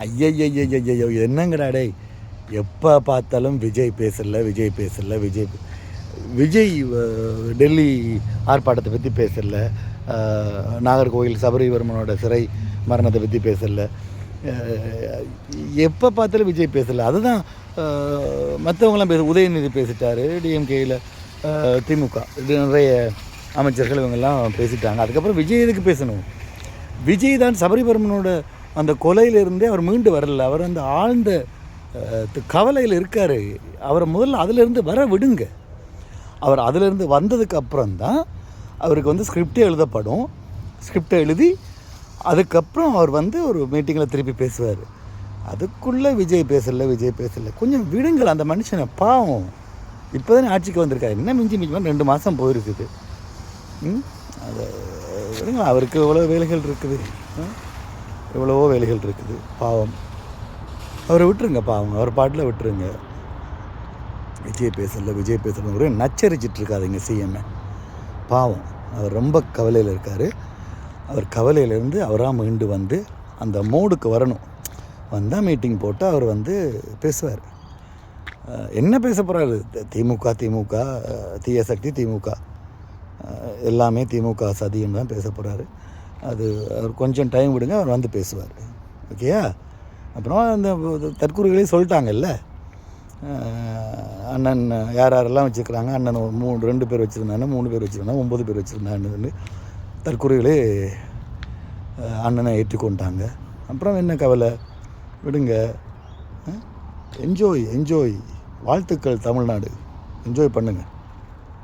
ஐயய்யய்யய்யோ என்னங்கடா டேய், எப்போ பார்த்தாலும் விஜய் பேசல. விஜய் டெல்லி ஆர்ப்பாட்டத்தை பற்றி பேசல, நாகர்கோவில் சபரிவர்மனோட சிறை மரணத்தை பற்றி பேசல, எப்போ பார்த்தாலும் விஜய் பேசலை. அதுதான் மற்றவங்களாம் உதயநிதி பேசிட்டார், டிஎம்கேயில் திமுக நிறைய அமைச்சர்கள் இவங்கெல்லாம் பேசிட்டாங்க. அதுக்கப்புறம் விஜய் எதுக்கு பேசணும்? விஜய் தான் சபரிவர்மனோட அந்த கொலையிலிருந்தே அவர் மீண்டு வரல. அவர் அந்த ஆழ்ந்த கவலையில் இருக்கார். அவரை முதல்ல அதிலேருந்து வர விடுங்க. அவர் அதிலேருந்து வந்ததுக்கு அப்புறம்தான் அவருக்கு ஸ்கிரிப்டே எழுதப்படும். ஸ்கிரிப்டை எழுதி அதுக்கப்புறம் அவர் ஒரு மீட்டிங்கில் திருப்பி பேசுவார். அதுக்குள்ளே விஜய் பேசலை. கொஞ்சம் விடுங்கள் அந்த மனுஷனை, பாவம். இப்போ தானே ஆட்சிக்கு வந்திருக்காரு, என்ன மிஞ்சி 2 மாதம் போயிருக்குது. அதை விடுங்க, அவருக்கு எவ்வளவோ வேலைகள் இருக்குது, பாவம். அவரை விட்டுருங்க, பாவம். அவர் பாட்டில் விட்டுருங்க. விஜய் பேசலை ஒரே நச்சரிச்சிட்டு இருக்காதுங்க சிஎம்ஐ, பாவம். அவர் ரொம்ப கவலையில் இருக்கார். அவர் கவலையிலேருந்து அவராக மீண்டு வந்து அந்த மோடுக்கு வரணும். வந்தால் மீட்டிங் போட்டு அவர் பேசுவார். என்ன பேச போகிறாரு? திமுக தீய சக்தி, திமுக எல்லாமே திமுக சதின்னு தான் பேச போகிறாரு. அது அவர் கொஞ்சம் டைம் விடுங்க, அவர் பேசுவார். ஓகேயா? அப்புறம் அந்த தற்கூறுகளையும் சொல்லிட்டாங்கல்ல, அண்ணன் யாரெல்லாம் வச்சுருக்கிறாங்க, அண்ணன் 2 பேர் வச்சுருந்தாங்க, 3 பேர் வச்சுருந்தாங்க, 9 பேர் வச்சுருந்தாங்கன்னு தற்கொலைகளே அண்ணனை ஏற்றுக்கொண்டாங்க. அப்புறம் என்ன கவலை? விடுங்க. என்ஜாய். வாழ்த்துக்கள் தமிழ்நாடு, என்ஜாய் பண்ணுங்கள்.